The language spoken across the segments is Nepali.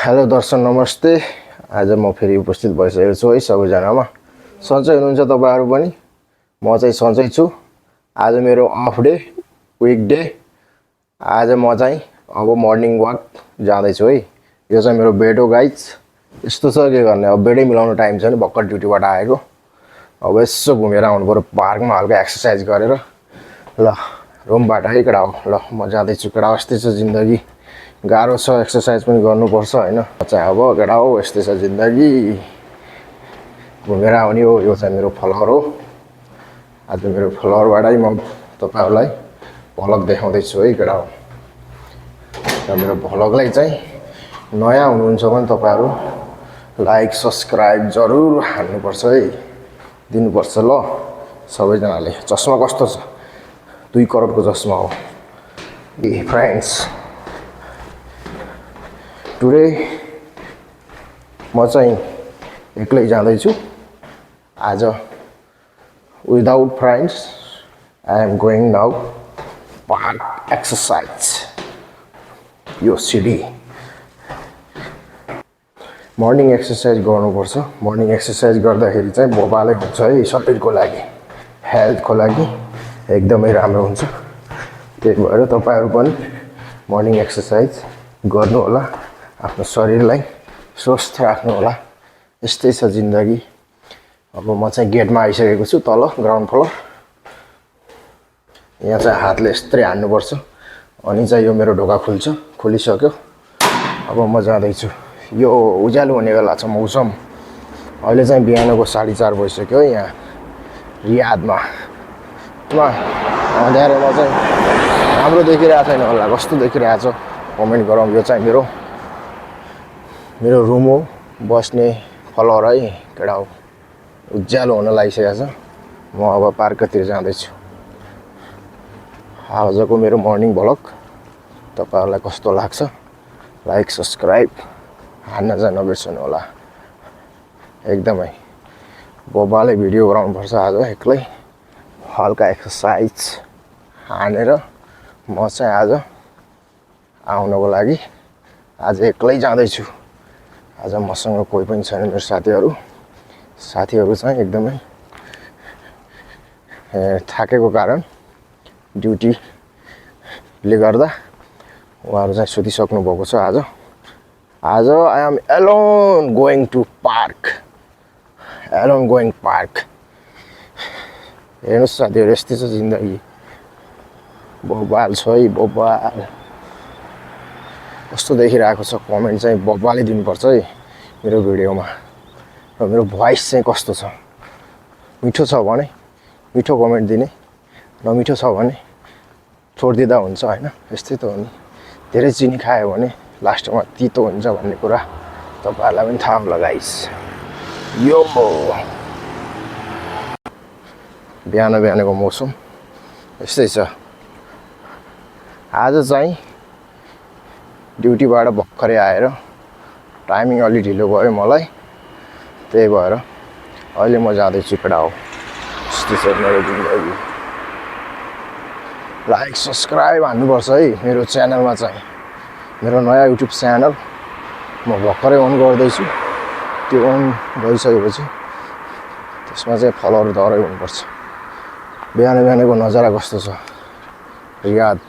हेलो दर्शक नमस्ते। आज म फेरि उपस्थित भइसकेको छु है सबैजनामा। सन्चै हुनुहुन्छ तपाईहरु पनि? म चाहिँ सन्चै छु। आज मेरो अफ डे, विक डे। आज म चाहिँ अब मर्निङ वाक जाँदै छु है। यो चाहिँ मेरो बेड हो गाइज। यस्तो छ के गर्ने, अब बेडै मिलाउन टाइम छैन, भर्खर ड्युटीबाट आएको। अब यसो घुमेर आउनु पर्यो पार्कमा, हल्का एक्सर्साइज गरेर। ल रुमबाट है केटा हो। ल म जाँदै छु केटा, यस्तै छ जिन्दगी। गाह्रो छ, एक्सर्साइज पनि गर्नुपर्छ हैन। चाहिँ अब केटा हो, यस्तै छ जिन्दगी। घुमेर आउने हो। यो चाहिँ मेरो फ्लोर हो। आज मेरो फ्लोरबाटै म तपाईहरुलाई भ्लग देखाउँदैछु है केटा हो। र मेरो भ्लगलाई चाहिँ नयाँ हुनुहुन्छ भने तपाईहरु लाइक सब्स्क्राइब जरुर हान्नुपर्छ है, दिनुपर्छ ल सबैजनाले। चस्मा कस्तो छ? 2 करोडको चस्मा हो। ए फ्रेन्ड्स, टुडे म चाहिँ एक्लै जाँदैछु आज। Without friends I am going now park exercise. यो सिडी मर्निङ एक्सर्साइज गर्नुपर्छ। मर्निङ एक्सर्साइज गर्दाखेरि चाहिँ बोबाले हुन्छ है, शरीरको लागि, हेल्थको लागि एकदमै राम्रो हुन्छ। त्यही भएर तपाईहरु पनि मर्निङ एक्सर्साइज गर्नु होला, आफ्नो शरीरलाई स्वस्थ राख्नु होला। यस्तै छ जिन्दगी। अब म चाहिँ गेटमा आइसकेको छु, तल ग्राउन्ड फ्लोर। यहाँ चाहिँ हातले यस्तै हान्नुपर्छ अनि चाहिँ यो मेरो ढोका खुल्छ। खुलिसक्यो। अब म जाँदैछु। यो उज्यालो हुने बेला छ मौसम। अहिले चाहिँ बिहानको 4:30 भइसक्यो है यहाँ रियादमा। अँध्यारोमा चाहिँ राम्रो देखिरहेको छैन होला, कस्तो देखिरहेको छ कमेन्ट गरौँ। यो चाहिँ मेरो रुम हो, बस्ने फ्लोर है केटा हो। उज्यालो हुन लागिसकेको छ। म अब पार्कतिर जाँदैछु। आजको मेरो मर्निङ भ्लग तपाईहरुलाई कस्तो लाग्छ? लाइक सब्स्क्राइब हान्न चाहिँ नबिर्सनु होला। एकदमै बोबाले भिडियो बनाउनुपर्छ आज एक्लै, हल्का एक्सर्साइज हानेर। म चाहिँ आज आउनको लागि आज एक्लै जाँदैछु। आज मसँग कोही पनि छैन, मेरो साथीहरु चाहिँ एकदमै थाकेको कारण ड्युटीले गर्दा उहाँहरु चाहिँ सुतिसक्नु भएको छ। आज I am alone going to park. Alone going park. हेर्नुस् साथीहरु, यस्तै छ जिन्दगी। बोबाल छ है, बोबाल। कस्तो देखिरहेको छ कमेन्ट चाहिँ बोबाले दिनुपर्छ है मेरो भिडियोमा। र मेरो भोइस चाहिँ कस्तो छ? मिठो छ भने मिठो कमेन्ट दिने, नमिठो छ भने छोडिदिँदा हुन्छ हैन। यस्तै त हो नि। धेरै चिनी खायो भने लास्टमा तितो हुन्छ भन्ने कुरा तपाईहरुलाई पनि थाहा होला गाइस। यो बिहानको मौसम यस्तै छ। आज चाहिँ ड्युटीबाट भर्खरै आएर टाइमिङ अलि ढिलो भयो मलाई। त्यही भएर अहिले म जाँदैछु केटा हो। यस्तै छ मेरो जिन्दगी। लाइक सब्स्क्राइब हान्नुपर्छ है मेरो च्यानलमा चाहिँ। मेरो नयाँ युट्युब च्यानल म भर्खरै अन गर्दैछु। त्यो अन गरिसकेपछि त्यसमा चाहिँ फलोअर दरै हुनुपर्छ। बिहानको नजारा कस्तो छ? Riyadh,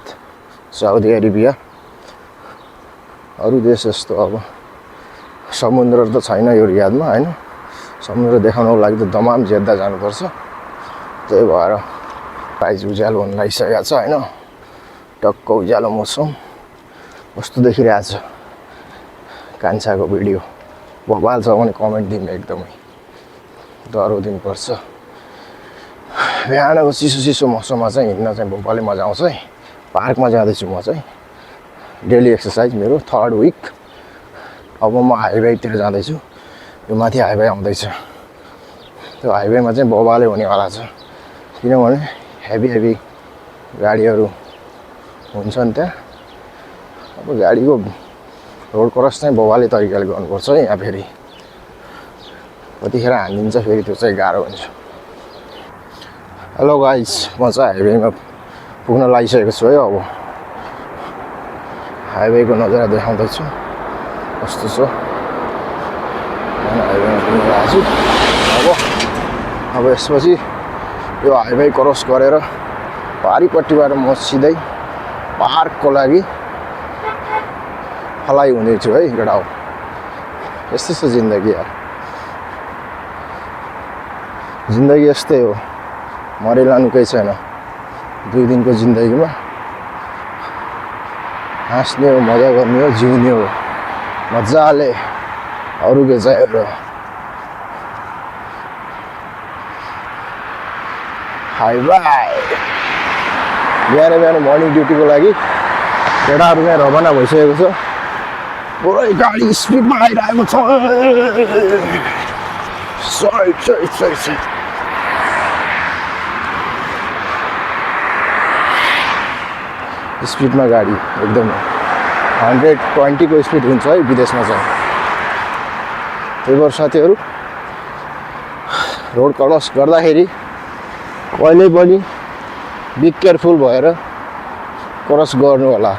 Saudi Arabia. अरु देश जस्तो अब समुद्र त छैन यो रियादमा हैन। समुद्र देखाउनको लागि त दमाम जेद्दा जानुपर्छ। त्यही भएर गाइस उज्यालो हुन लागिसकेको छ हैन। टक्क उज्यालो मौसम। कस्तो देखिरहेको छ कान्छाको भिडियो? बोबाल छ भने कमेन्ट दिनु एकदमै। डरो दिनुपर्छ। बिहानको चिसो मौसममा चाहिँ हिँड्न चाहिँ बोबाले मजा आउँछ है। पार्कमा जाँदैछु म चाहिँ। डेली एक्सर्साइज मेरो 3rd विक। अब म हाइवेतिर जाँदैछु। यो माथि हाइवे आउँदैछ। त्यो हाइवेमा चाहिँ बोबाले हुनेवाला छ, किनभने हेभी गाडीहरु हुन्छन् त्यहाँ। अब गाडीको रोड क्रस चाहिँ बोबाले तरिकाले गर्नुपर्छ है यहाँ। फेरि कतिखेर हानिदिन्छ फेरि, त्यो चाहिँ गाह्रो हुन्छ। हेलो गाइस, म चाहिँ हाइवेमा पुग्न लागिसकेको छु है। अब हाइवेको नजारा देखाउँदैछु। कस्तो छ हाइवेमा घुमिरहेको छु अब यसपछि यो हाइवे क्रस गरेर पारिपट्टिबाट म सिधै पार्कको लागि फलाइ हुँदैछु है केटा हो यस्तै छ जिन्दगी यार जिन्दगी यस्तै हो मरिलानु केही छैन 2 दिनको जिन्दगीमा हाँस्ने हो मजा गर्ने हो जिउने हो मजाले अरू के चाहियो हाई बाई बिहान मर्निङ ड्युटीको लागि केटाहरू चाहिँ रवाना भइसकेको छ पुरै गाडी स्पिडमा आइरहेको छ स्पिडमा गाडी एकदमै 120 को स्पिड हुन्छ है विदेशमा चाहिँ त्यही भएर साथीहरू रोड क्रस गर्दाखेरि कहिले पनि बी केयरफुल भएर क्रस गर्नु होला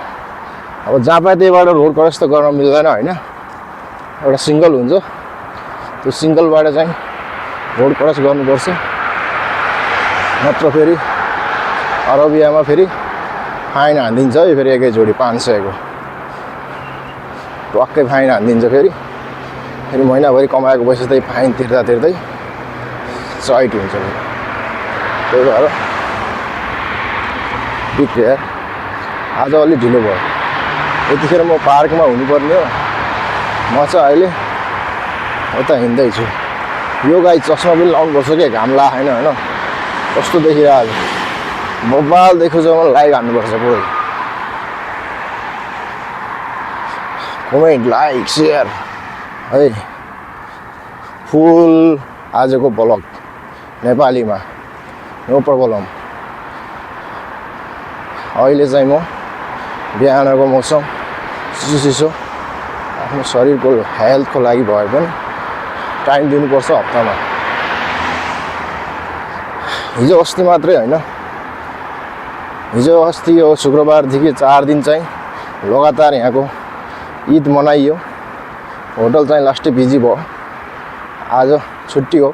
अब जहाँ पाए त्यहीबाट रोड क्रस त गर्न मिल्दैन होइन एउटा सिङ्गल हुन्छ त्यो सिङ्गलबाट चाहिँ रोड क्रस गर्नुपर्छ नत्र फेरि अरबियामा फेरि फाइन हानिदिन्छ है फेरि एकैचोटि 500 को टक्कै फाइन हानिदिन्छ फेरि महिनाभरि कमाएको पैसा त्यही फाइन तिर्दै चैट हुन्छ त्यही भएर बिग्रियो आज अलि ढिलो भयो यतिखेर म पार्कमा हुनुपर्ने हो म चाहिँ अहिले उता हिँड्दैछु यो गाई चस्मा पनि लाउनुपर्छ क्या घाम लागेन होइन कस्तो देखिरहेको मोबाइल देख्छु जब लाइक हान्नुपर्छ पुरै कमेन्ट लाइक सेयर है फुल आजको ब्लग नेपालीमा नो प्रब्लम अहिले चाहिँ म बिहानको मौसम चिसो आफ्नो शरीरको हेल्थको लागि भए पनि टाइम दिनुपर्छ हप्तामा हिजो अस्ति मात्रै होइन हिजो अस्ति यो शुक्रबारदेखि 4 दिन चाहिँ लगातार यहाँको ईद मनाइयो होटल चाहिँ लास्टै बिजी भयो आज छुट्टी हो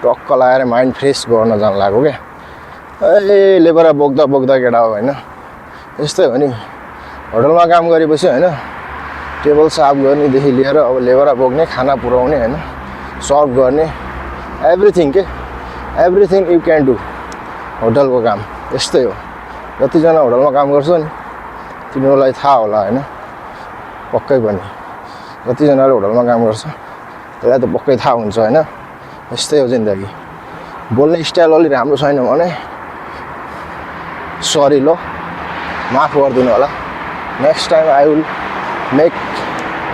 टक्क लगाएर माइन्ड फ्रेस गर्न जान लाग्यो क्या ए लेबरा बोक्दा केटा हो होइन यस्तै हो नि होटलमा काम गरेपछि होइन टेबल साफ गर्नेदेखि लिएर अब लेबरा बोक्ने खाना पुर्याउने होइन सर्भ गर्ने एभ्रिथिङ यु क्यान डु होटलको काम यस्तै हो जतिजना होटलमा काम गर्छ नि तिनीहरूलाई थाहा होला होइन पक्कै पनि जतिजनाले होटलमा काम गर्छ त्यसलाई त पक्कै थाहा हुन्छ होइन यस्तै हो जिन्दगी बोल्ने स्टाइल अलि राम्रो छैन भने सरी ल माफ गरिदिनु होला next time I will make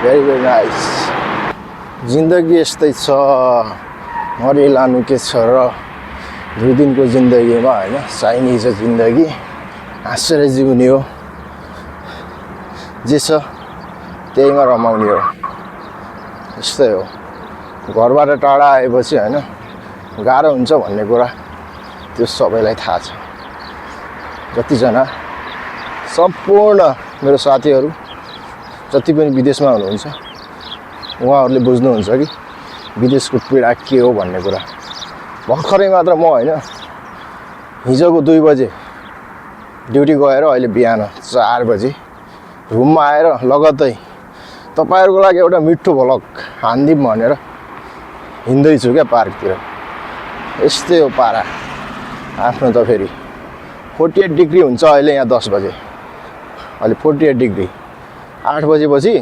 very nice जिन्दगी यस्तै छ मरिलानु के छ र 2 दिनको जिन्दगीमा होइन चाहिने छ जिन्दगी हाँसेर जिउने हो जे छ त्यहीमा रमाउने हो यस्तै हो घरबाट टाढा आएपछि होइन गाह्रो हुन्छ भन्ने कुरा त्यो सबैलाई थाहा छ जतिजना सम्पूर्ण मेरो साथीहरू जति पनि विदेशमा हुनुहुन्छ उहाँहरूले बुझ्नुहुन्छ कि विदेशको पीडा के हो भन्ने कुरा भर्खरै मात्र म होइन हिजोको 2 बजे ड्युटी गएर अहिले बिहान 4 बजे रुममा आएर लगत्तै तपाईहरुको लागि एउटा मिठो भ्लग हान्दिम भनेर हिँड्दैछु क्या पार्कतिर यस्तै हो पारा आफ्नो त फेरि 48 डिग्री हुन्छ अहिले यहाँ 10 बजे अहिले 48 डिग्री 8 बजेपछि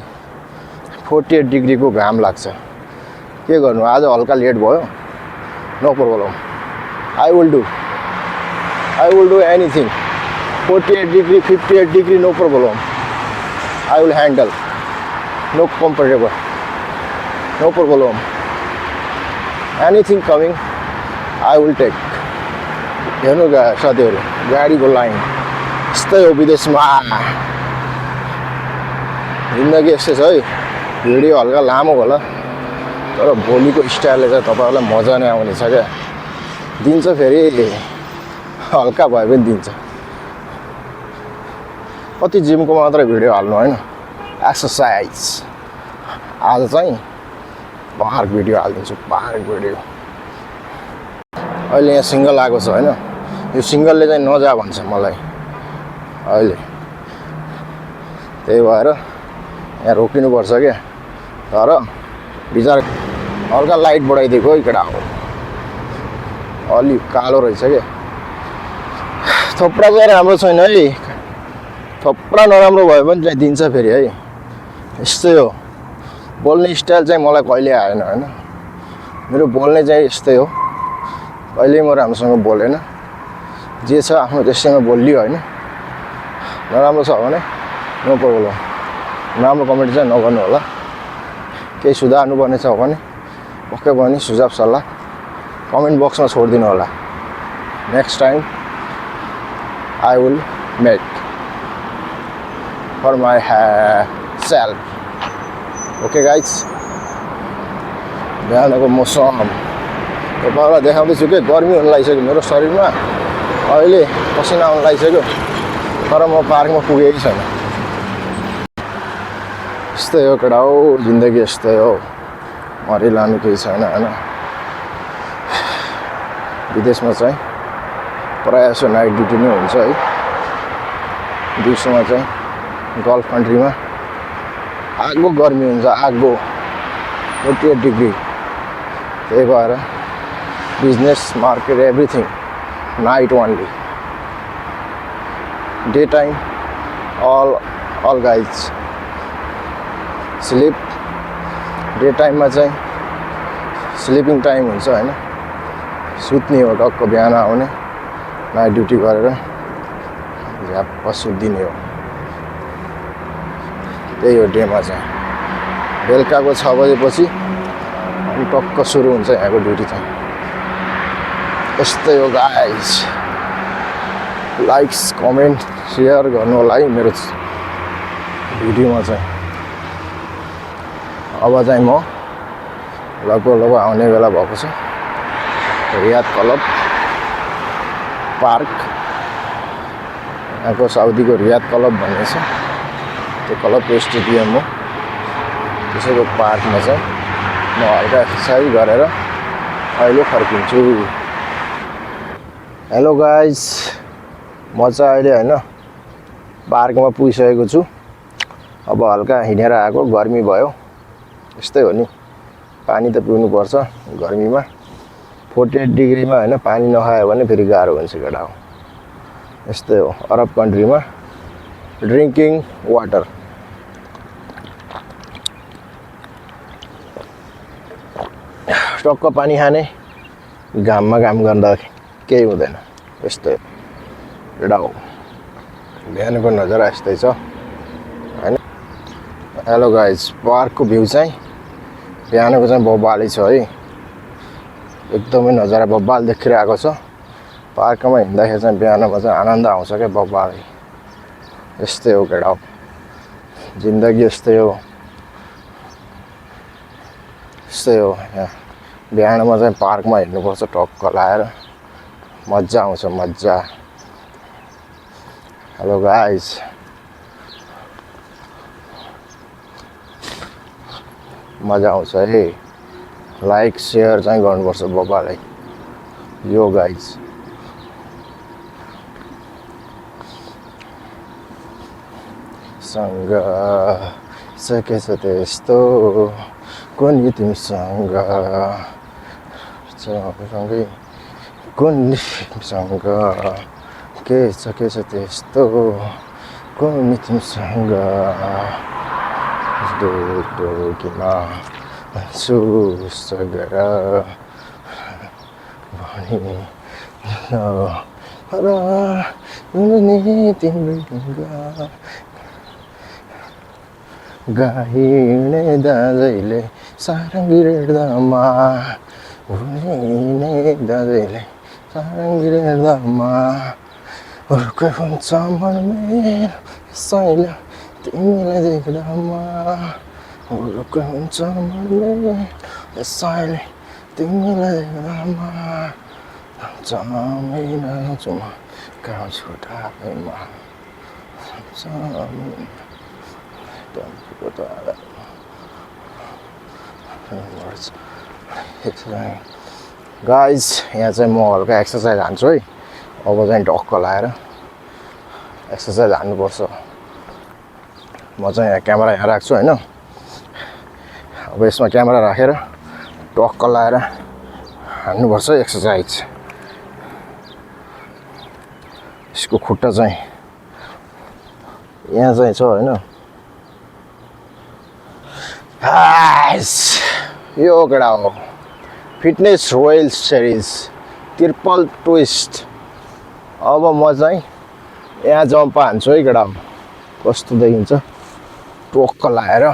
48 डिग्रीको घाम लाग्छ के गर्नु आज हल्का लेट भयो no problem I will do anything 48 degree 58 degree no problem I will handle no comfortable no problem anything coming I will take हेर्नु साथीहरू गाडीको लाइन यस्तै हो विदेशमा जिन्दगी यस्तै छ है भिडियो हल्का लामो होला तर भोलिको स्टाइलले चाहिँ तपाईहरुलाई मजा नै आउने छ क्या दिन्छ फेरि हल्का भए पनि दिन्छ कति जिमको मात्रै भिडियो हाल्नु हैन एक्सरसाइज आज चाहिँ पार्क भिडियो हालिदिन्छु पार्क भिडियो अहिले यहाँ सिङ्गल आएको छ होइन यो सिङ्गलले चाहिँ नजा भन्छ मलाई अहिले त्यही भएर यहाँ रोकिनुपर्छ क्या तर बिचार हल्का लाइट बढाइदिएको है केटा हो अलि कालो रहेछ क्या थोप्रा चाहिँ राम्रो छैन है थोप्रा नराम्रो भयो भने चाहिँ दिन्छ फेरि है यस्तै हो बोल्ने स्टाइल चाहिँ मलाई कहिले आएन होइन मेरो बोल्ने चाहिँ यस्तै हो कहिल्यै म राम्रोसँग बोलेन जे छ आफ्नो त्यसैमा बोलियो होइन नराम्रो छ भने नो प्रब्लम राम्रो कमेन्ट चाहिँ नगर्नु होला केही सुधार्नुपर्ने छ भने पक्कै पनि सुझाव सल्लाह कमेन्ट बक्समा छोडिदिनु होला next time I will make for myself. Okay guys. बिहानको मौसम तपाईँलाई देखाउँदैछु कि गर्मी हुन लागिसक्यो मेरो शरीरमा अहिले पसिना आउन लागिसक्यो तर म पार्कमा पुगेकै छैन यस्तै हो केटा हो जिन्दगी यस्तै हो मरिलानु केही छैन होइन विदेशमा चाहिँ प्रायः जसो नाइट ड्युटी नै हुन्छ है दिउँसोमा चाहिँ गल्फ कन्ट्रीमा आगो गर्मी हुन्छ आगो 48 डिग्री त्यही भएर business market everything night only day time all guys sleep day टाइममा चाहिँ स्लिपिङ टाइम हुन्छ होइन सुत्ने हो टक्क बिहान आउने नाइट ड्युटी गरेर झ्याप्प सुत्दिने हो त्यही हो डेमा चाहिँ बेलुकाको 6 बजेपछि अनि टक्क सुरु हुन्छ यहाँको ड्युटी चाहिँ यस्तै हो गाइज लाइक्स कमेन्ट सेयर गर्नु होला है मेरो भिडियोमा चाहिँ अब चाहिँ म लगभग आउने बेला भएको छ रियाद क्लब पार्क यहाँको साउदीको रियाद क्लब भन्ने छ त्यो क्लबको स्टेडियम हो त्यसैको पार्कमा चाहिँ म हल्का एक्सर्साइज गरेर अहिले फर्किन्छु हेलो गाइज म चाहिँ अहिले होइन पार्कमा पुगिसकेको छु अब हल्का हिँडेर आएको गर्मी भयो यस्तै हो नि पानी त पिउनुपर्छ गर्मीमा 48 डिग्रीमा होइन पानी नखायो भने फेरि गाह्रो हुन्छ केटा हो यस्तै हो अरब कन्ट्रीमा ड्रिङ्किङ वाटर टक्क पानी खाने घाममा काम गर्दा केही हुँदैन यस्तै केटा हो बिहानको नजारा यस्तै छ होइन हेलो गाइज पार्कको भ्यू चाहिँ बिहानको चाहिँ बब्बालै छ है एकदमै नजारा बब्बाल देखिरहेको छ पार्कमा हिँड्दाखेरि चाहिँ बिहानमा चाहिँ आनन्द आउँछ क्या बब्बालै यस्तै हो केटा हो जिन्दगी यस्तै हो यहाँ बिहानमा चाहिँ पार्कमा हिँड्नुपर्छ टक्क लाएर मजा आउँछ मजा हेलो गाइज मजा आउँछ है लाइक सेयर चाहिँ गर्नुपर्छ बब्बालाई यो गाइज सँग सकेछ त्यस्तो कुनै तिमीसँग सँगै कुनै तिमीसँग के सकेछ त्यस्तो कुनै तिमीसँग किन सुसगर भनी तिम्रो गाइने दाजैले सारङ्गिरेर्दामा हुने दाजैले सारङ्गिरेर्दामा अर्कै हुन्छ मन मेरो सैला तिमीलाई देख्दामा अर्कै हुन्छ मन मेरो सैला तिमीलाई देख्दामा जमिन चुमा गाउँ छोटामा गाइज यहाँ चाहिँ म हल्का एक्सर्साइज हान्छु है अब चाहिँ ढक्क लाएर एक्सर्साइज हान्नुपर्छ म चाहिँ यहाँ क्यामेरा यहाँ राख्छु होइन अब यसमा क्यामेरा राखेर ढक्क लाएर हान्नुपर्छ एक्सर्साइज यसको खुट्टा चाहिँ यहाँ चाहिँ छ होइन यो केटा हो fitness royal series triple twist अब म चाहिँ यहाँ जम्प हान्छु है केटा कस्तो देखिन्छ टोक्क लाएर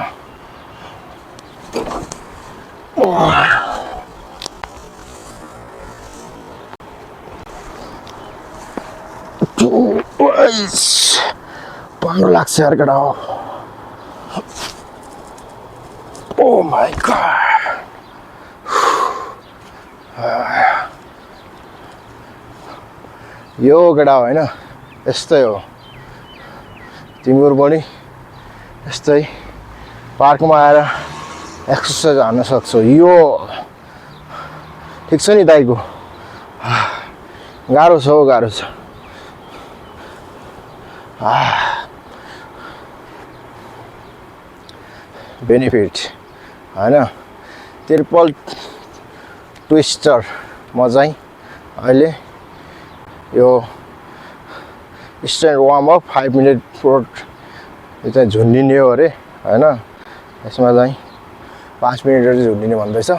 पाउनु लाग्छ यार केटा हो ओ माई गॉड यो केटा होइन यस्तै हो तिमीहरू पनि यस्तै पार्कमा आएर एक्सर्साइज हान्न सक्छौ यो ठिक छ नि दाइको गाह्रो छ हो गाह्रो छ बेनिफिट होइन ट्रिपल ट्विस्टर म चाहिँ अहिले यो स्ट्यान्ड वार्मअप 5 मिनट फोर यो चाहिँ झुन्डिने हो अरे होइन यसमा चाहिँ 5 मिनट चाहिँ झुन्डिने भन्दैछ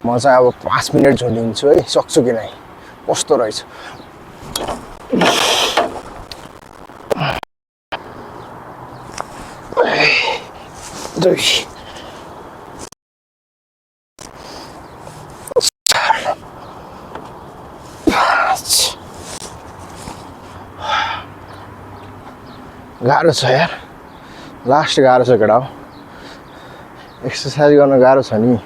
म चाहिँ अब 5 मिनट झुन्डिन्छु है सक्छु कि नै कस्तो रहेछ गाह्रो छ यार लास्ट गाह्रो छ केटा हो एक्सर्साइज गर्न गाह्रो छ नि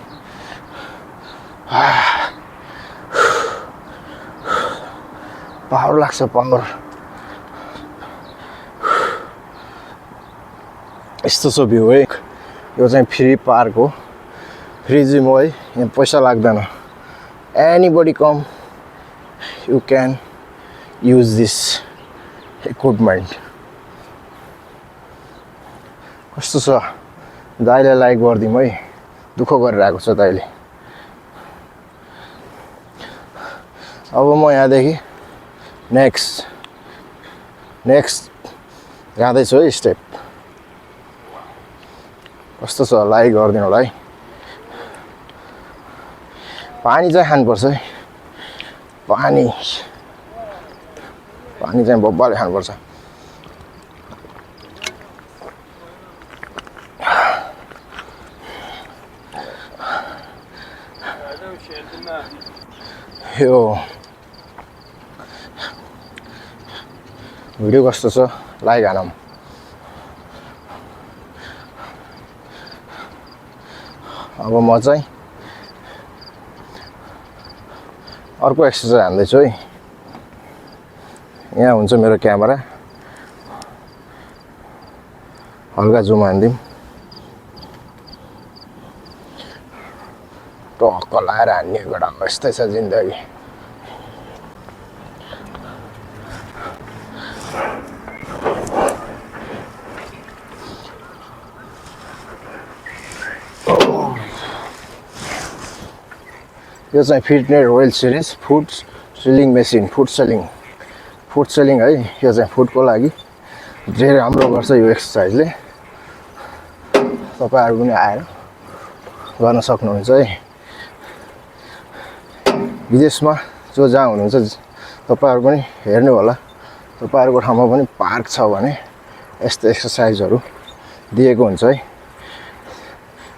पावर लाग्छ पावर यस्तो छ भ्यू है यो चाहिँ फ्री पार्क हो फ्री जिम हो है यहाँ पैसा लाग्दैन anybody com you can use this equipment कस्तो छ दाइले लाइक गरिदिउँ है दुःख गरिरहेको छ दाइले अब म यहाँदेखि नेक्स्ट जाँदैछु है स्टेप कस्तो छ लाइक गरिदिनु होला है पानी चाहिँ खानुपर्छ है पानी चाहिँ बब्बाले खानुपर्छ यो भिडियो कस्तो छ लाइक हानौँ अब म चाहिँ अर्को एक्सर्साइज हान्दैछु है यहाँ हुन्छ मेरो क्यामेरा हल्का जुम हानिदिउँ टक्क लाएर हान्ने एउटा यस्तै छ जिन्दगी यो चाहिँ fitness royal series food selling machine food selling है यो चाहिँ फुडको लागि धेरै राम्रो गर्छ यो एक्सर्साइजले तपाईहरु पनि आएर गर्न सक्नुहुन्छ है विदेशमा जो जहाँ हुनुहुन्छ तपाईहरु पनि हेर्नु होला तपाईहरुको ठाउँमा पनि पार्क छ भने यस्तो एक्सर्साइजहरु दिएको हुन्छ है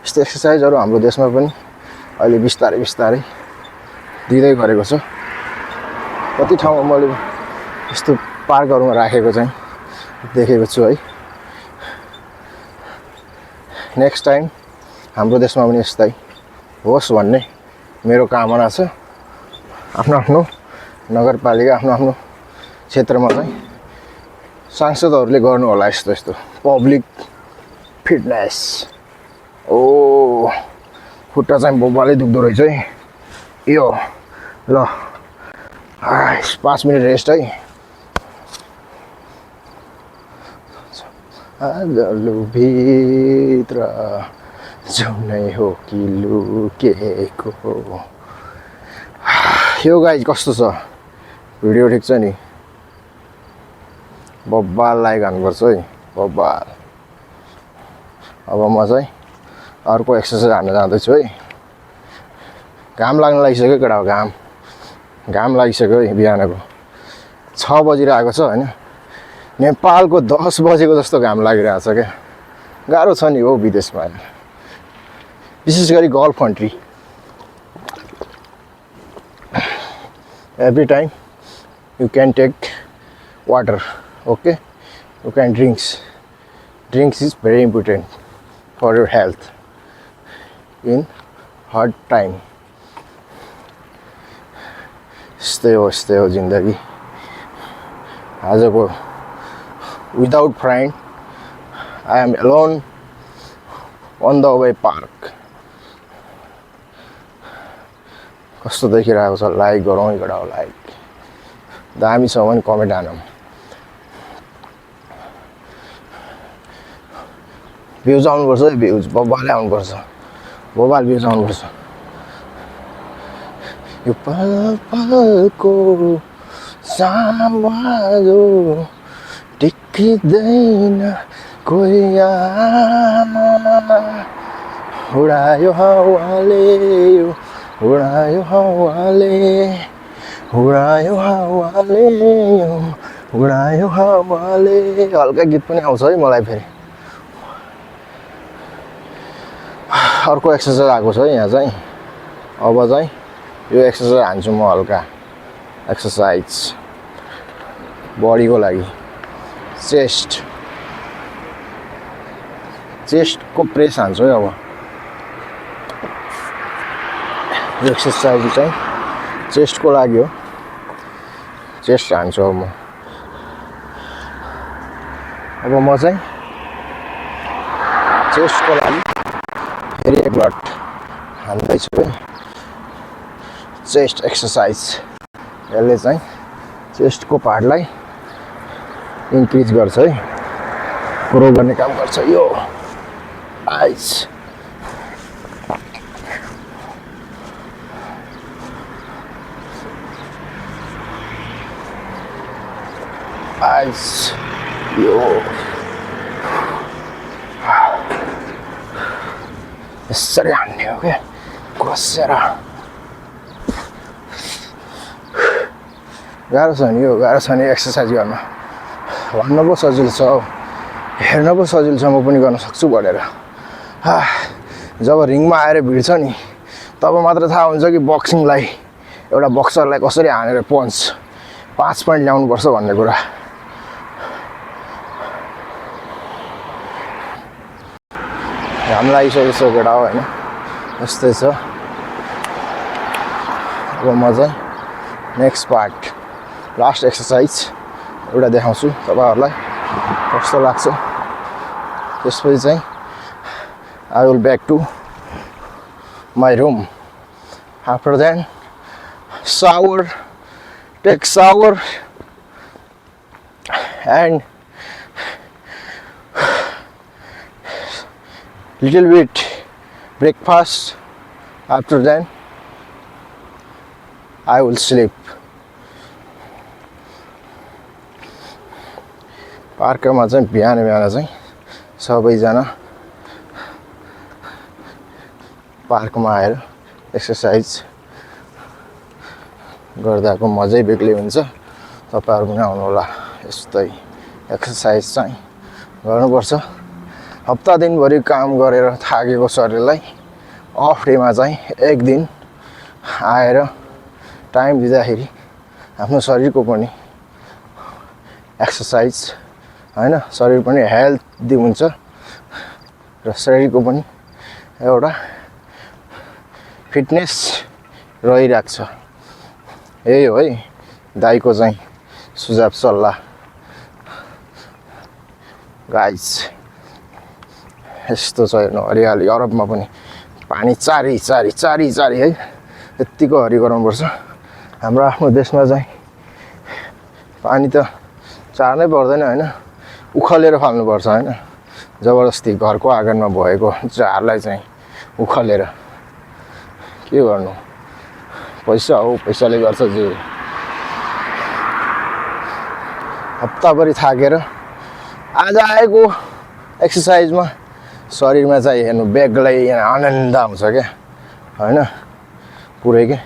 यस्तो एक्सर्साइजहरु हाम्रो देशमा पनि अहिले बिस्तारै बिस्तारै दिँदै गरेको छ कति ठाउँमा मैले यस्तो पार्कहरुमा राखेको चाहिँ देखेको छु है नेक्स्ट टाइम हाम्रो देशमा पनि यस्तै होस् भन्ने मेरो कामना छ आफ्नो आफ्नो नगरपालिका आफ्नो आफ्नो क्षेत्रमा चाहिँ सांसदहरुले गर्नु होला यस्तो यस्तो पब्लिक फिटनेस ओ खुट्टा चाहिँ बोबाले दुख्दो रहेछ है यो ल 5 मिनट रेस्ट है आलुभित्र जुनै हो कि लुकेको यो गाइज कस्तो छ भिडियो ठिक छ नि बब्बाल लाइक हान्नुपर्छ है बब्बाल अब म चाहिँ अर्को एक्सर्साइज हान्न जाँदैछु है घाम लाग्न लागिसक्यो केटा हो घाम लागिसक्यो है बिहानको 6 बजिरहेको छ होइन नेपालको 10 बजेको जस्तो घाम लागिरहेको छ क्या गाह्रो छ नि हो विदेशमा विशेष गरी golf country every time you can take water okay you can drinks is very important for your health in hard time stay हो जिन्दगी आजको without friend I am alone on the way park कस्तो देखिरहेको छ लाइक गरौँ एकटा हो लाइक दामी छ भने कमेन्ट हानौँ भ्युज आउनुपर्छ है भ्युज बब्बाले आउनुपर्छ बब्बाल भ्युज आउनुपर्छ यो पल पलको सामाजो टिक्दैन कोही उडायो हावाले उडायो हावाले हल्का गीत पनि आउँछ है मलाई फेरि अर्को एक्सर्साइज आएको छ है यहाँ चाहिँ अब चाहिँ यो एक्सर्साइज हान्छु म हल्का एक्सर्साइज बडीको लागि चेस्टको प्रेस हान्छु है अब एक्सर्साइज चाहिँ चेस्टको लागि हो चेस्ट हान्छु अब म चाहिँ चेस्टको लागि फेरि एकपल्ट हान्दैछु है चेस्ट एक्सर्साइज यसले चाहिँ चेस्टको पार्टलाई इन्क्रिज गर्छ है ग्रो गर्ने काम गर्छ यो आइस यो यसरी हान्ने हो क्या घोसेर गाह्रो छ नि एक्सर्साइज गर्न भन्न पो सजिलो छ हेर्न पो सजिलो छ म पनि गर्न सक्छु भनेर जब रिङमा आएर भिड्छ नि तब मात्र थाहा हुन्छ कि बक्सिङलाई एउटा बक्सरलाई कसरी हानेर पन्च 5 पोइन्ट ल्याउनुपर्छ भन्ने कुरा घाम लागिसकेको केटा हो होइन यस्तै छ अब म चाहिँ नेक्स्ट पार्ट लास्ट एक्सर्साइज एउटा देखाउँछु तपाईहरुलाई कस्तो लाग्छ त्यसपछि चाहिँ I will back to my room. After that take shower and little bit breakfast. After that I will sleep. पार्कमा चाहिँ बिहान चाहिँ सबैजना पार्कमा आएर एक्सर्साइज गर्दाको मजै बेग्लै हुन्छ तपाईहरु पनि आउनु होला यस्तै एक्सर्साइज चाहिँ गर्नुपर्छ हप्ता दिनभरि काम गरेर थाकेको शरीरलाई अफ डेमा चाहिँ एक दिन आएर टाइम दिँदाखेरि आफ्नो शरीरको पनि एक्सर्साइज हैन शरीर पनि हेल्दी हुन्छ र शरीरको पनि एउटा फिटनेस रहिराख्छ यही हो है दाइको चाहिँ सुझाव सल्लाह गाइस यस्तो छ हेर्नु हरियाली अरबमा पनि पानी चारी चारी चारी चारी है यतिको हरि गराउनुपर्छ हाम्रो आफ्नो देशमा चाहिँ पानी त चार्नै पर्दैन हैन उखलेर फाल्नुपर्छ हैन जबरजस्ती घरको आँगनमा भएको झारलाई चाहिँ उखलेर के गर्नु पैसा हो पैसाले गर्छ जे हप्ताभरि थाकेर आज आएको एक्सर्साइजमा शरीरमा चाहिँ हेर्नु बेग्लै आनन्द आउँछ क्या हैन पुरै के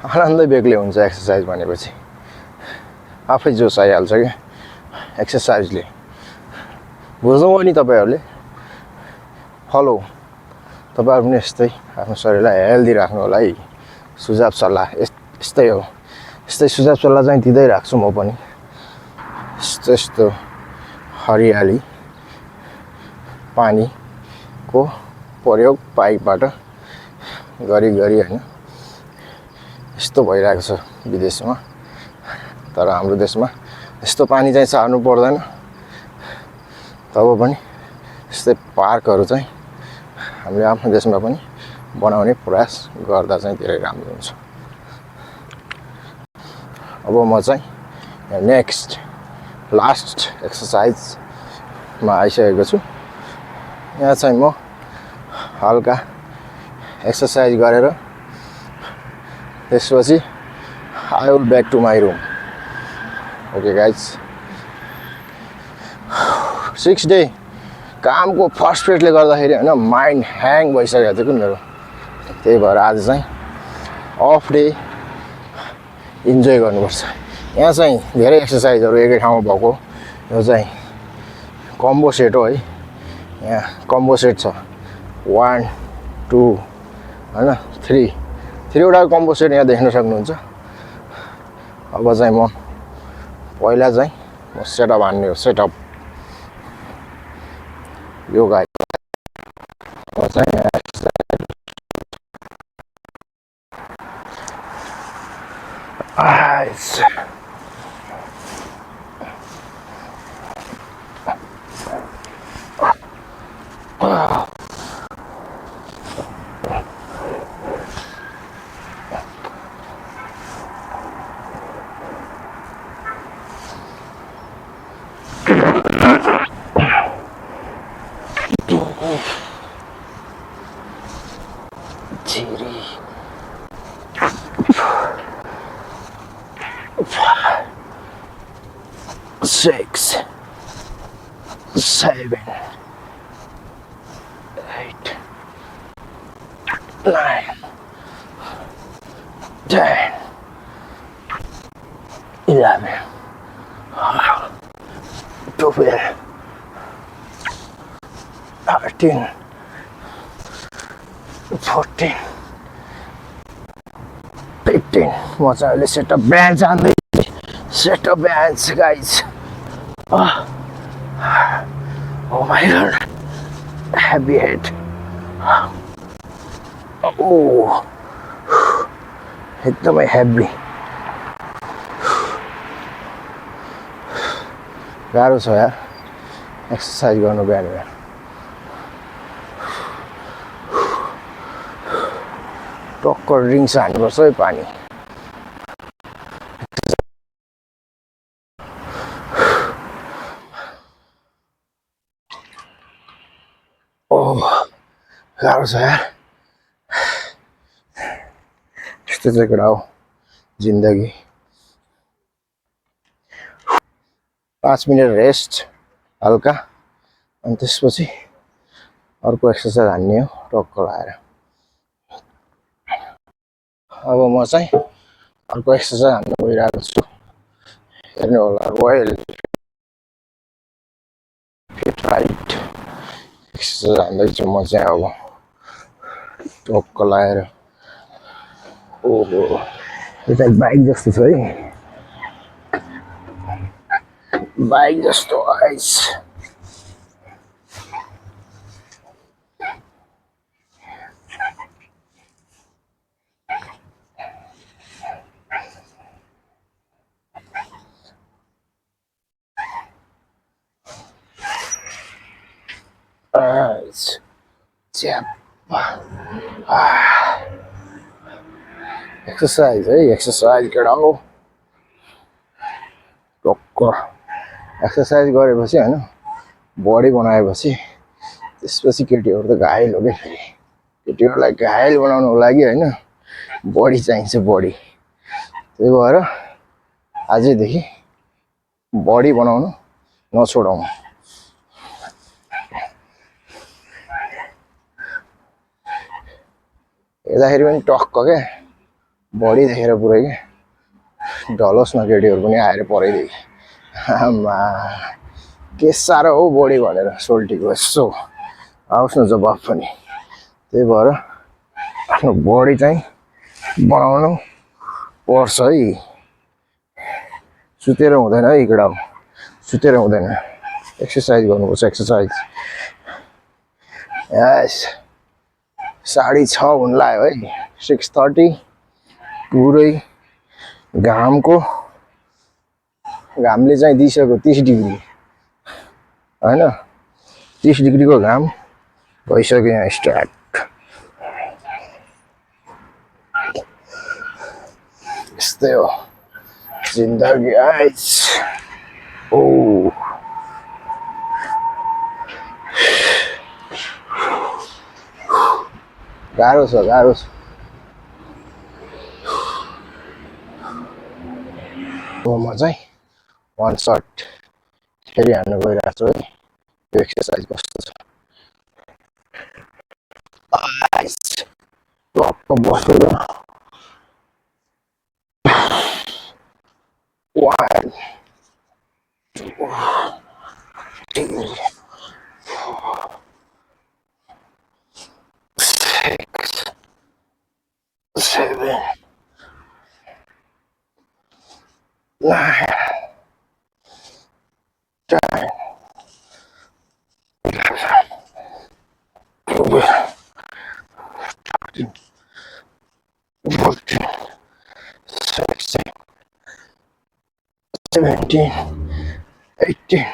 आनन्दै बेग्लै हुन्छ एक्सर्साइज भनेपछि आफै जोस आइहाल्छ क्या एक्सर्साइजले बुझ्नु हो नि तपाईहरुले फलो तपाईहरु पनि यस्तै आफ्नो शरीरलाई हेल्दी राख्नु होला है सुझाव सल्लाह यस्तै हो यस्तै सुझाव सल्लाह चाहिँ दिँदै राख्छु म पनि यस्तो हरियाली पानीको प्रयोग पाइपबाट गरी हैन यस्तो भइरहेको छ विदेशमा तर हाम्रो देशमा यस्तो पानी चाहिँ सार्नु पर्दैन तब पनि यस्तै पार्कहरू चाहिँ हामीले आफ्नो देशमा पनि बनाउने प्रयास गर्दा चाहिँ धेरै राम्रो हुन्छ अब म चाहिँ नेक्स्ट लास्ट एक्सर्साइजमा आइसकेको छु यहाँ चाहिँ म हल्का एक्सर्साइज गरेर त्यसपछि I will back to my room. Okay guys 6 day कामको फ्रस्ट्रेटले गर्दाखेरि हैन माइन्ड ह्याङ भइसकेको थियो कि मेरो त्यही भएर आज चाहिँ अफ डे इन्जोय गर्नुपर्छ यहाँ चाहिँ धेरै एक्सर्साइजहरू एकै ठाउँमा भएको यो चाहिँ कम्बो सेट हो है यहाँ कम्बो सेट छ 1 2 हैन 3 वटा कम्बो सेट यहाँ देख्न सक्नुहुन्छ अब चाहिँ म पहिला चाहिँ म सेटअप हान्ने हो सेटअप यो गाई म चाहिँ Six, 7, 8, 9, 10, 11, 12, 13, 14, 15. म चाहिँ अहिले सेटअप ब्यान्ड जान्दै setup band guys Oh my god, heavy head. Oh, एकदमै heavy. गाह्रो छ यार एक्सर्साइज गर्नु बिहान बिहान टक्कर ड्रिङ्क्स हान्नुपर्छ है पानी गाह्रो छ यार यस्तो चाहिँ कुरा हो जिन्दगी 5 मिनट रेस्ट हल्का अनि त्यसपछि अर्को एक्सर्साइज हान्ने हो टक्क लाएर अब म चाहिँ अर्को एक्सर्साइज हान्न गइरहेको छु हेर्नु होला रोयल फिट राइट एक्सर्साइज हान्दैछु म चाहिँ अब टक्क लाएर ओहो यो चाहिँ बाइक जस्तो छ है बाइक जस्तो आइस jab एक्सरसाइज है एक्सरसाइज केटा हो टक्क एक्सरसाइज गरेपछि हैन बडी बनाएपछि त्यसपछि केटीहरु त घायल हो के फेरि केटीहरुलाई घायल बनाउनको लागि हैन बडी चाहिन्छ बडी त्यही भएर आजैदेखि बडी बनाउनु नछोडौं हेर्दाखेरि पनि टक्क के बडी देखेर पुरै के डलोस् न केटीहरु पनि आएर पराइदिए आमा के साह्रो हो बडी भनेर सोल्टीको यसो आओस् न जवाफ पनि त्यही भएर आफ्नो बडी चाहिँ बनाउनु पर्छ है सुतेर हुँदैन है केटा हो सुतेर हुँदैन एक्सरसाइज गर्नुपर्छ एक्सरसाइज यस 6:30 हुन लाग्यो है 6:30 पुरै घामले चाहिँ दिइसक्यो 30 डिग्री हैन 30 डिग्रीको घाम भइसक्यो यहाँ स्टार्ट यस्तै हो जिन्दगी आइज ओ गाह्रो छ म चाहिँ वान शट फेरि हान्न गइरहेको छु है यो एक्सरसाइज कस्तो छ टक्क बसेर 1 2 3 4 6 7 9 10 11 12 13 14 16 17 18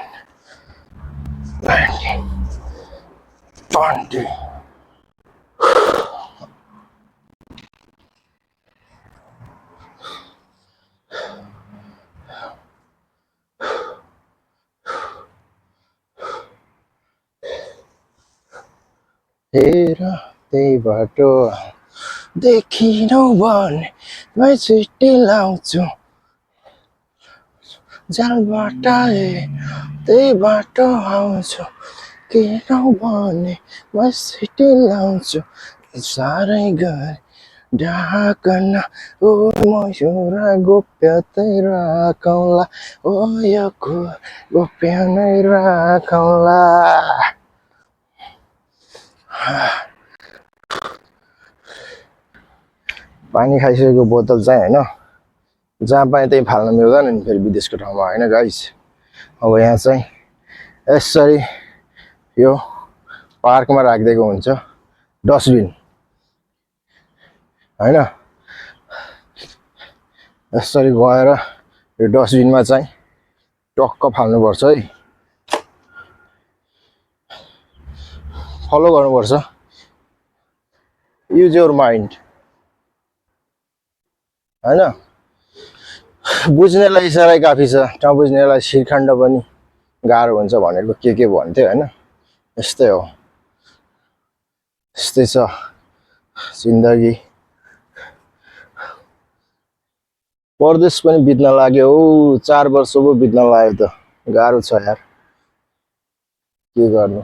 19 20 हेरा त्यही बाटो देखिनौ भने म छिट्टै लाउँछु जालबाट त्यही बाटो आउँछु किनौ भने म छिट्टै लाउँछु साह्रै गरे ढाकन ओ मयुरा गोप्यतै राखौँला ओ यो गोप्य नै राखौँला पानी खाइसकेको बोतल चाहिँ हैन जहाँ पाए त्यही फाल्न मिल्दैन नि फेरि विदेशको ठाउँमा हैन गाइस अब यहाँ चाहिँ यसरी यो पार्कमा राखिदिएको हुन्छ डस्टबिन हैन यसरी गएर यो डस्टबिनमा चाहिँ टक्क फाल्नुपर्छ है फलो गर्नुपर्छ युज योर माइन्ड हैन बुझ्नेलाई इसारै काफी छ नबुझ्नेलाई शिरखण्ड पनि गाह्रो हुन्छ भनेको के भन्थ्यो हैन यस्तै हो यस्तै छ जिन्दगी परदेश पनि बित्न लाग्यो हो 4 वर्ष पो बित्न लाग्यो त गाह्रो छ यार के गर्नु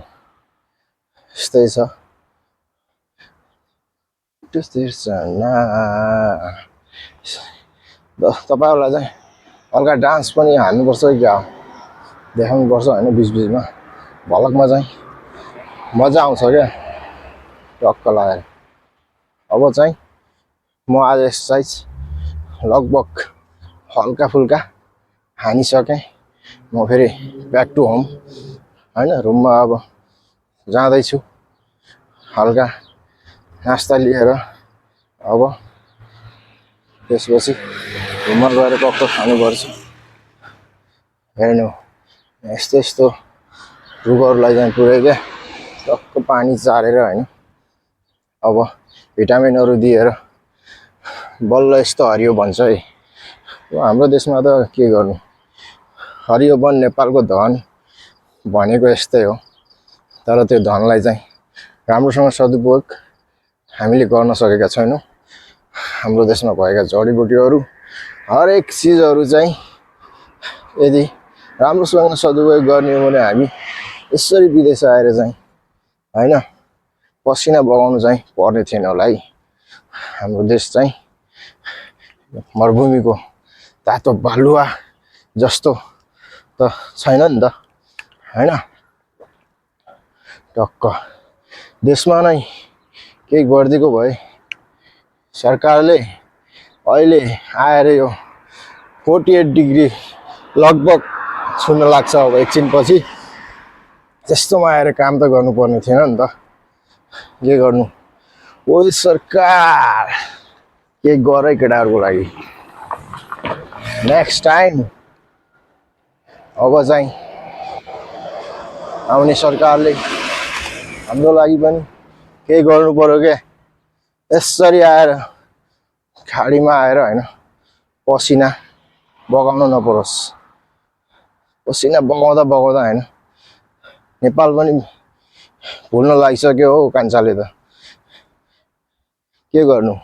यस्तै छ तपाईहरुलाई चाहिँ हल्का डान्स पनि हान्नुपर्छ कि क्या देखाउनुपर्छ हैन बीचमा भलकमा चाहिँ मजा आउँछ क्या टक्क लगाएर अब चाहिँ म आज एक्सरसाइज लगभग हल्का फुल्का हानिसकेँ म फेरि ब्याक टु होम हैन रुममा अब जाँदैछु हल्का नास्ता लिएर अब त्यसपछि रुममा गएर टक्क खानुपर्छ हेर्नु यस्तो रुखहरूलाई चाहिँ पुरै क्या टक्क पानी चारेर हैन अब भिटामिनहरू दिएर बल्ल यस्तो हरियो भन्छ है। हाम्रो देशमा त के गर्नु, हरियो वन नेपालको धन भनेको यस्तै हो। तर त्यो धनलाई चाहिँ राम्रोसँग सदुपयोग हामीले गर्न सकेका छैनौँ। हाम्रो देशमा भएका जडीबुटीहरू हरेक चिजहरू चाहिँ यदि राम्रोसँग सदुपयोग गर्ने हो भने हामी यसरी विदेश आएर चाहिँ हैन पसिना बगाउनु चाहिँ पर्ने थिएन होला है। हाम्रो देश चाहिँ मरुभूमिको तातो बालुवा जस्तो त छैन नि त हैन। टक्क देशमा नै केही गरिदिएको भए सरकारले अहिले आएर यो 48 डिग्री लगभग छुन लाग्छ अब एकछिनपछि। त्यस्तोमा आएर काम त गर्नुपर्ने थिएन नि त। के गर्नु, ओइ सरकार के गर है केटाहरूको लागि। नेक्स्ट टाइम अब चाहिँ आउने सरकारले हाम्रो लागि पनि केही गर्नु पर्यो क्या। यसरी आएर खाडीमा आएर हैन पसिना बगाउन नपरोस्। पसिना बगाउँदा बगाउँदा हैन नेपाल पनि भुल्न लागिसक्यो हो कान्छाले त। के गर्नु,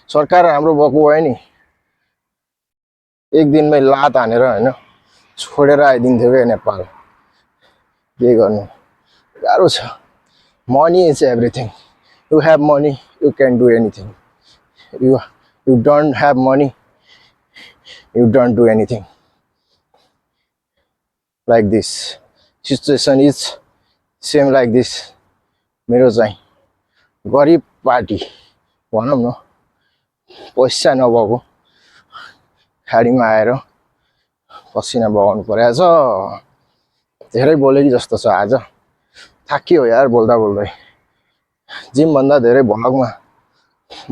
सरकार हाम्रो भएको भए नि एक दिनमै लात हानेर हैन छोडेर आइदिन्थ्यो क्या नेपाल। के गर्नु, गाह्रो छ। Money is everything. You have money, you can do anything. You don't have money, you don't do anything. Like this situation is same like this. मेरो चाहिँ गरिब पार्टी भनौँ न, पैसा नभएको खाडीमा आएर पसिना बगाउनु परेको छ। धेरै बोले कि जस्तो छ आज। थाकियो यार बोल्दा बोल्दै। जिम भन्दा धेरै भ्लगमा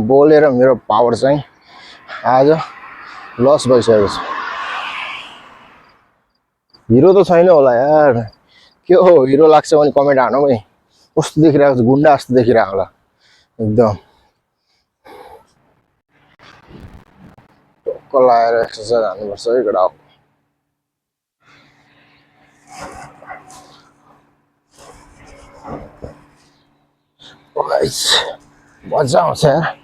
बोलेर मेरो पावर चाहिँ आज लस भइसकेको छ। हिरो त छैन होला यार। के हो, हिरो लाग्छ भने कमेन्ट हानौँ है। कस्तो देखिरहेको छ, गुन्डा जस्तो देखिरहेको होला एकदम। टक्क लगाएर एक्सर्साइज हान्नुपर्छ है केटा। मजा आउँछ यार।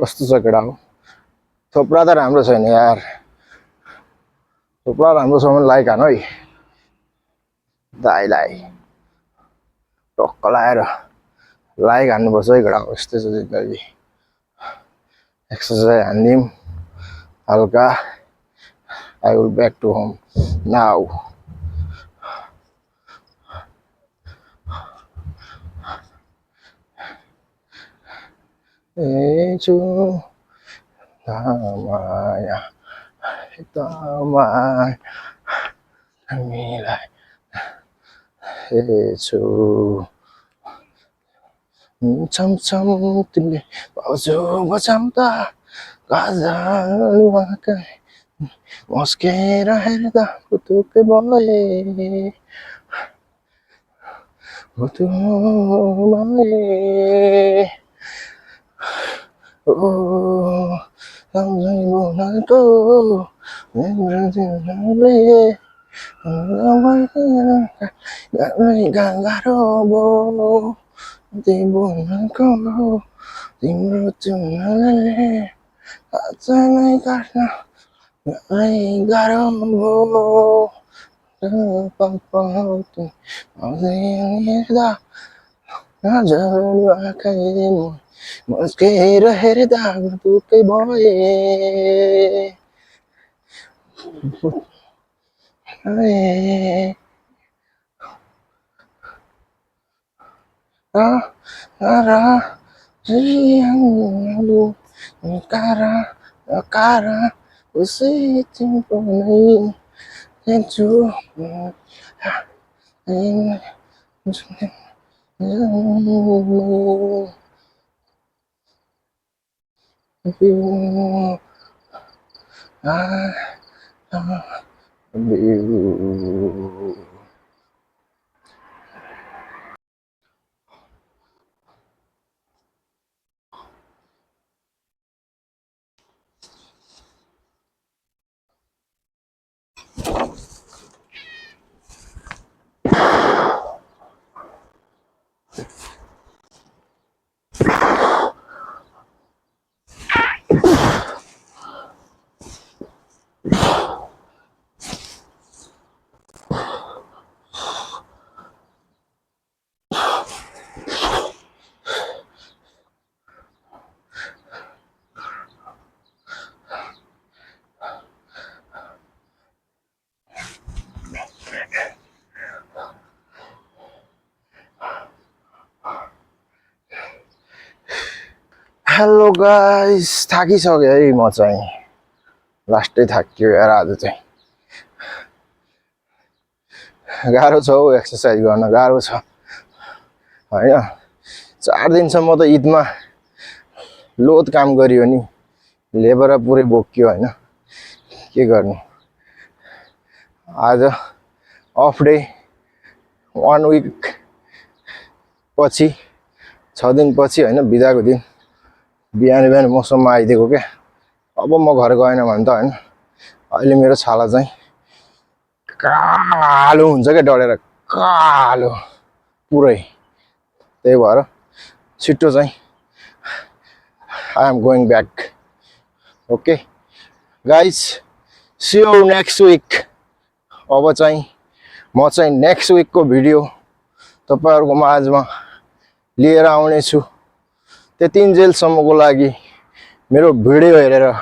कस्तो छ केटा हो। थोप्रा त राम्रो छैन यार। थोप्रा राम्रोसँग लाइक हान है दाइलाई। टक्क लाएर लाइक हान्नुपर्छ है केटा हो। यस्तै छ जिन्दगी। एक्सर्साइज हान्दिउँ हल्का। I will back to home now. Echu tamaya tamai milai echu chăm chăm तिमीले पाउँछौ बचाउँदा गाजालुवा kai मस्केर हेर्दा पुतुकै भए पुतु भए ओ सम्झै बोलाको गाह्रो भो बोलाको तिम्रो चुनाले अचानक काट्न गाह्रो भो हेर्दा गाजालुवा मस्केर हेर्दा दुःखै भए cara você tem por mim dentro hello guys थाकिसक्यो है म चाहिँ लास्टै थाकियो यार आज चाहिँ गाह्रो छ हौ एक्सर्साइज गर्न गाह्रो छ हैन 4 दिनसम्म त ईदमा लोड काम गरियो नि लेबर पुरै बोक्यो हैन के गर्नु आज अफ डे 1 विक पछि 6 दिन पछि हैन बिदाको दिन बिहान बिहान मौसममा आइदिएको क्या अब म घर गएन भने त हैन अहिले मेरो छाला चाहिँ कालो हुन्छ क्या डढेर कालो पुरै त्यही भएर छिट्टो चाहिँ I am going back. Okay guys, see you next week. अब चाहिँ म चाहिँ नेक्स्ट विक को भिडियो तपाईहरुको माझमा लिएर आउने छु त्यतिन्जेलसम्मको लागि मेरो भिडियो हेरेर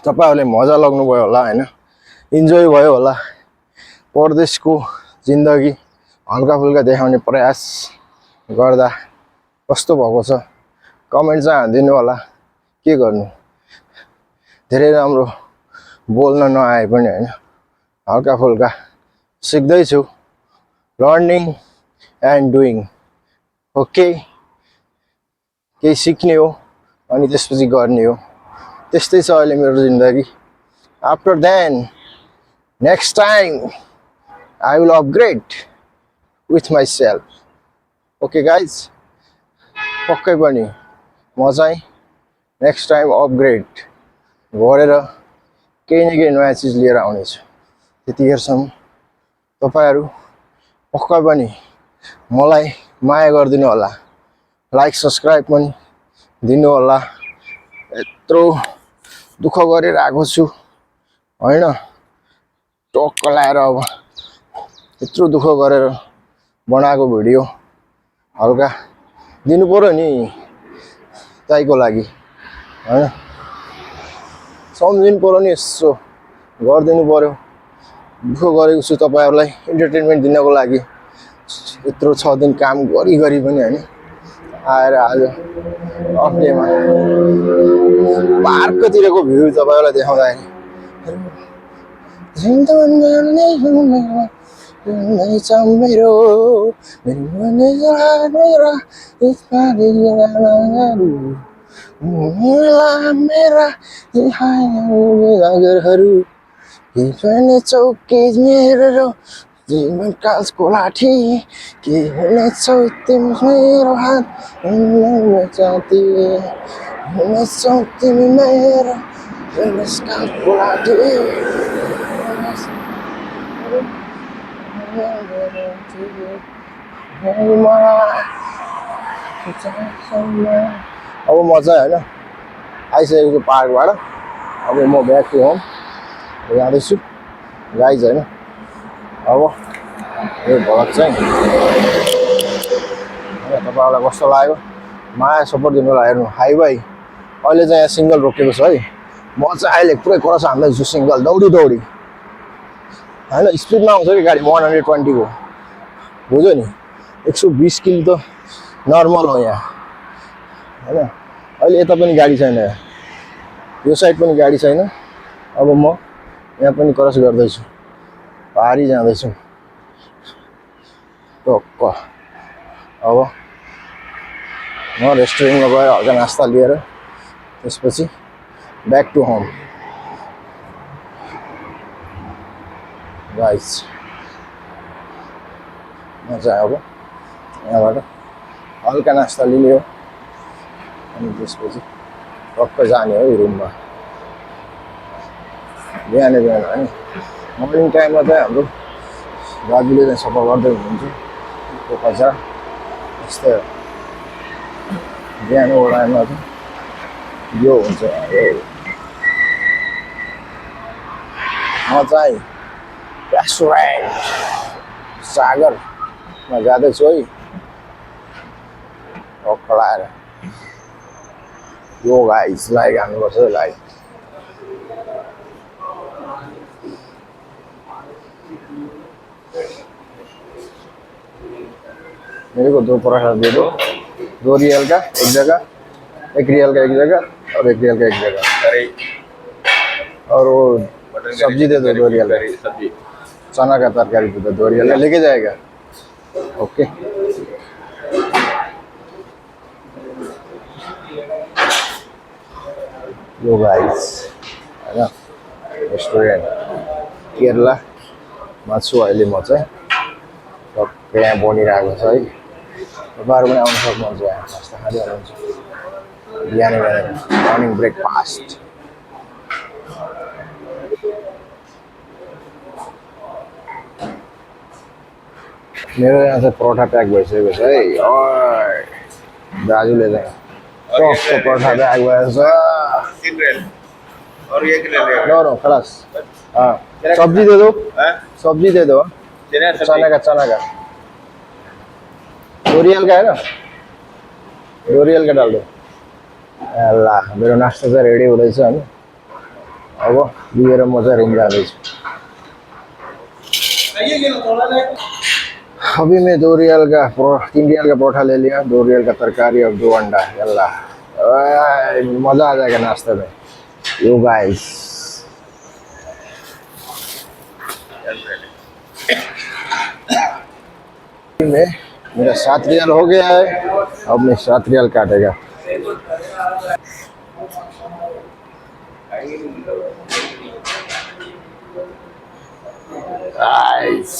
तपाईहरुले मजा लाग्नु भयो होला हैन इन्जोय भयो होला परदेशको जिन्दगी हल्का फुल्का देखाउने प्रयास गर्दा कस्तो भएको छ कमेन्ट चाहिँ हान्दिनु होला के गर्नु धेरै राम्रो बोल्न नआए पनि हैन हल्का फुल्का सिक्दै छु लर्निङ एन्ड डुइङ ओके के सिक्ने हो अनि त्यसपछि गर्ने हो त्यस्तै छ अहिले मेरो जिन्दगी after then next time I will upgrade with myself. Okay guys, पक्कै पनि म चाहिँ नेक्स्ट टाइम अपग्रेड गरेर केही न केही नयाँ चीज लिएर आउने छु त्यतिखेरसम्म तपाईहरु पक्कै पनि मलाई माया गर्दिनु होला लाइक सब्स्क्राइब पनि दिनु होला यत्रो दुःख गरेर आएको छु हैन टक्क लाएर अब यत्रो दुःख गरेर बनाएको भिडियो हल्का दिनु पर्यो नि ताइको लागि हैन सम्झिनु पर्यो नि यसो गर्दिनु पर्यो दुःख गरेको छु तपाईहरुलाई एन्टरटेनमेन्ट दिनको लागि यत्रो 6 दिन काम गरी पनि हैन आएर आज अफ डेमा पार्कतिरको भ्यू तपाईहरुलाई देखाउँदाखेरि मेरो चौकी मेरो जीवन कालको लाठी के हुनेछौ तिमी मेरो हात चाहती हुनेछौ तिमी मेरो कालको लाठी अब म चाहिँ हैन आइसकेको छु पार्कबाट अब म ब्याक टु होम जाँदैछु गाइज हैन अब यो भ्लग चाहिँ तपाईहरुलाई कस्तो लाग्यो माया सपोर्ट दिनु होला हेर्नु हाइवे अहिले चाहिँ यहाँ सिङ्गल रोकेको छ है म चाहिँ अहिले पुरै क्रस हान्दैछु सिङ्गल दौडी दौडी होइन स्पिडमा आउँछ कि गाडी 120 को बुझ्यो नि 120 किलो त नर्मल हो यहाँ होइन अहिले यता पनि गाडी छैन यो साइड पनि गाडी छैन अब म यहाँ पनि क्रस गर्दैछु पारी जाँदैछु टक्क अब म रेस्टुरेन्टमा गएर हल्का नास्ता लिएर त्यसपछि ब्याक टु होम गाइस म चाहिँ अब यहाँबाट हल्का नास्ता लियो अनि त्यसपछि टक्क जाने हो रुममा बिहान बिहान होइन मर्निङ टाइममा चाहिँ हाम्रो दाजुले चाहिँ सफा गर्दै हुनुहुन्छ पोखरा यस्तै बिहानको टाइममा चाहिँ यो हुन्छ म चाहिँ रेस्टुरेन्ट सागरमा जाँदैछु है टक्क लाएर यो गाइस लाइक हान्नुपर्छ लाइक मेरे को 2 पराठा दे दो 2 रियल का एक जगह 1 रियल का एक जगह और 1 रियल का एक जगह और वो सब्जी दे दो 2 रियल का सब्जी चना का तरकारी दे दो 2 रियल का लेके जाएगा ओके यो गाइस हैन रेस्टुरेन्ट केरला मासु अहिले म चाहिँ टक्कै यहाँ बनिरहेको छ है तपाईँहरू पनि आउनु सक्नुहुन्छ यहाँ नास्ता खाँदै हुनुहुन्छ बिहानै बिहानै मर्निङ ब्रेकफास्ट मेरो यहाँ चाहिँ परोठा प्याक भइसकेको छ है दाजुले चाहिँ टक्क परोठा प्याक भएछ नो खलास सब्जी दे दो सब्जी दे दो चना का 2 रियल का है ना 2 रियल का डाल दो अल्लाह मेरो नास्ता चाहिँ रेडी हुँदैछ हैन अब लिएर म चाहिँ रुम जाँदैछु अभी मैं 2 रियल का 3 रियल का परोठा ले लिया 2 रियल का तरकारी और 2 अंडा अल्लाह मजा आ जाएगा नाश्ते में यो गाइस मेरा 7 रियल हो गया है अब मैं 7 रियल काटेगा गाइस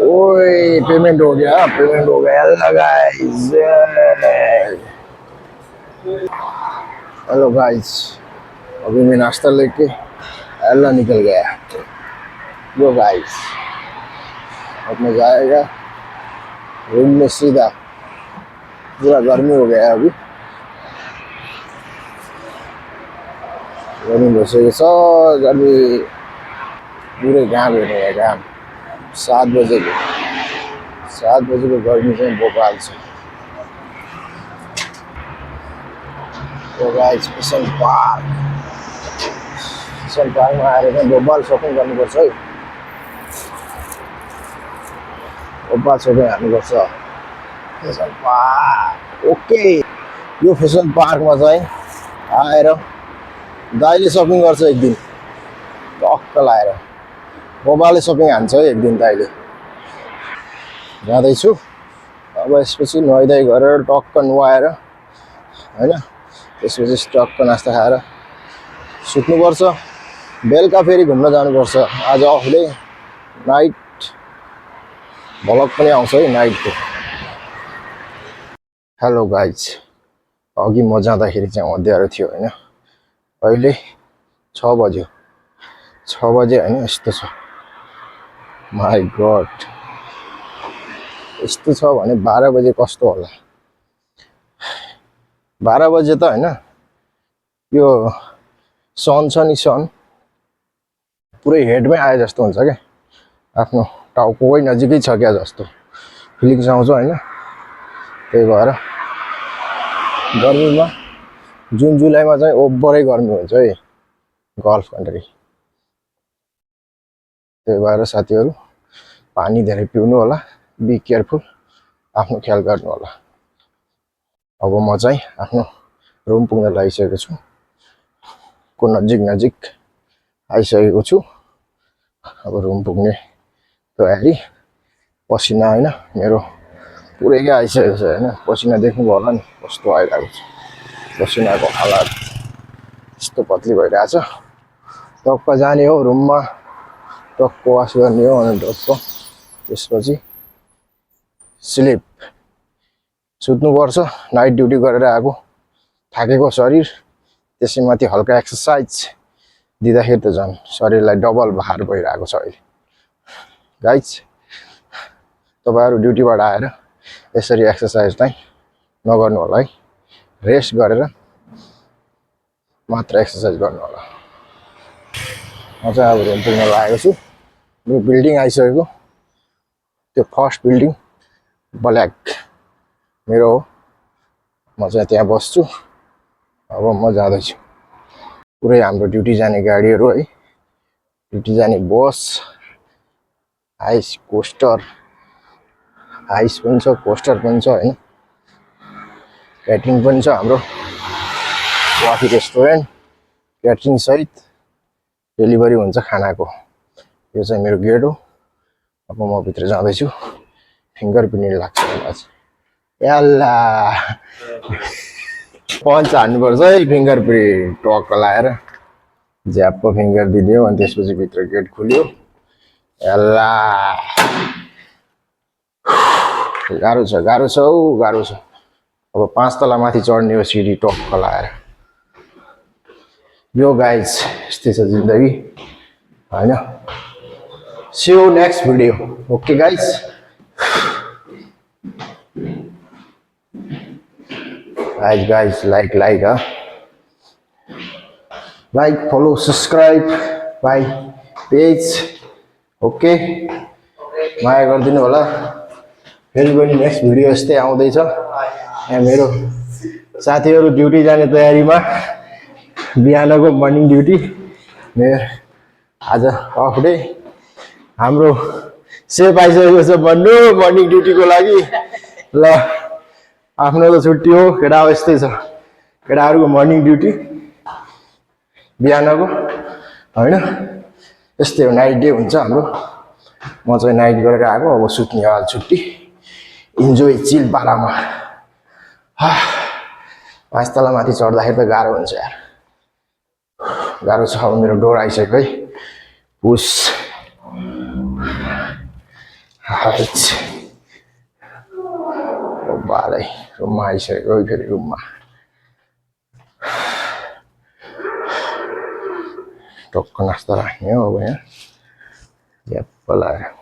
ओए पेमेंट हो गया अल्लाह गाइस हेलो गाइस अभी मैं नाश्ता लेके अल्लाह निकल गया यो गाइस अब मैं जाएगा रूम में सीधा पूरा गर्मी हो गया अभी गर्मी बसेको छ गर्मी पूरे घाम हेर्ने घाम 7 बजेको गर्मी चाहिँ भोपाल छ यो गाइस पेसन पार्कमा आएर चाहिँ भोपाल सपिङ गर्नुपर्छ है भोपाल सपिङ हाल्नुपर्छ फेसन पार्क ओके यो फेसन पार्कमा चाहिँ आएर दाइले सपिङ गर्छ एक दिन टक्क लाएर मोबाइलले सपिङ हान्छ है एक दिन दाइले जाँदैछु अब यसपछि नुहाइधुवाइ गरेर टक्क नुहाएर हैन त्यसपछि टक्क नास्ता खाएर सुत्नुपर्छ बेलुका फेरि घुम्न जानुपर्छ आज अफ डे नाइट भ्लग पनि आउँछ है नाइटको हेलो गाइज अघि म जाँदाखेरि चाहिँ अँध्यारो थियो हैन अहिले 6 बज्यो 6 बजे हैन यस्तो छ माई गॉड यस्तो छ भने 12 बजे कस्तो होला 12 बजे त हैन यो सन छ नि सन पुरै हेडमै आए जस्तो हुन्छ के आफ्नो टाउकोकै नजिकै छ क्या जस्तो फिलिङ्स आउँछ होइन। त्यही भएर गर्मीमा जुन जुलाईमा चाहिँ ओभरै गर्मी हुन्छ है गल्फ कन्ट्री। त्यही भएर साथीहरू पानी धेरै पिउनु होला, बी केयरफुल, आफ्नो ख्याल गर्नु होला। अब म चाहिँ आफ्नो रुम पुग्न लागिसकेको छु, को नजिक आइसकेको छु। अब रुम पुग्ने तयारी, पसिना होइन मेरो पुरै आइसकेको छ होइन। पसिना देख्नुभयो होला नि कस्तो आइरहेको छ, पसिनाको हालत यस्तो पतली भइरहेछ। टक्क जाने हो रुममा, टक्क वास गर्ने हो अनि टक्क त्यसपछि स्लिप, सुत्नुपर्छ। नाइट ड्युटी गरेर आएको थाकेको शरीर, त्यसैमाथि हल्का एक्सर्साइज दिँदाखेरि त झन् शरीरलाई डबल भार भइरहेको छ अहिले। गाइज तपाईँहरू ड्युटीबाट आएर यसरी एक्सर्साइज चाहिँ नगर्नु होला है, रेस्ट गरेर मात्र एक्सर्साइज गर्नु होला। म चाहिँ अब रुम पुग्न लागेको छु। यो बिल्डिङ आइसकेको, त्यो फर्स्ट बिल्डिङ ब्ल्याक मेरो हो। म चाहिँ त्यहाँ बस्छु। अब म जाँदैछु। पुरै हाम्रो ड्युटी जाने गाडीहरू है, ड्युटी जाने बस, आइस कोस्टर, आइस पनि छ, कोस्टर पनि छ होइन। क्याटरिङ पनि छ हाम्रो, वाफी रेस्टुरेन्ट क्याटरिङ सहित डेलिभरी हुन्छ खानाको। यो चाहिँ मेरो गेट हो। अब म भित्र जाँदैछु। फिङ्गर प्रिन्ट लाग्छ मलाई चाहिँ। याल्ला पञ्च हान्नुपर्छ है, फिङ्गर प्रिन्ट टक्क लाएर ज्यापको फिङ्गर दिदियो अनि त्यसपछि भित्र गेट खुल्यो। याल्ला गाह्रो छ हौ, गाह्रो छ। अब 5 तला माथि चढ्ने हो सिडी टक्क लाएर। यो गाइज यस्तै छ जिन्दगी होइन। See you next video. Okay guys, guys like follow subscribe my page। Okay माया गरिदिनु होला। फेरि पनि नेक्स्ट भिडियो यस्तै आउँदैछ। यहाँ मेरो साथीहरू ड्युटी जाने तयारीमा, बिहानको मर्निङ ड्युटी। मेरो आज अफ डे। हाम्रो सेफ आइसकेको छ भन्नु मर्निङ ड्युटीको लागि। ल आफ्नो त छुट्टी हो, केटा यस्तै छ, केटाहरूको मर्निङ ड्युटी बिहानको होइन। यस्तै हो, नाइट डे हुन्छ हाम्रो। म चाहिँ नाइट गरेर आएको, अब सुत्ने हाल छुट्टी। इन्जोय चिल पारामा। 5 तला माथि चढ्दाखेरि त गाह्रो हुन्छ यार, गाह्रो छ। अब मेरो डोर आइसक्यो है, पुस बालै रुममा आइसकेको है। फेरि रुममा टक्क नास्ता राख्ने हो अब यहाँ, याप्प लाएर।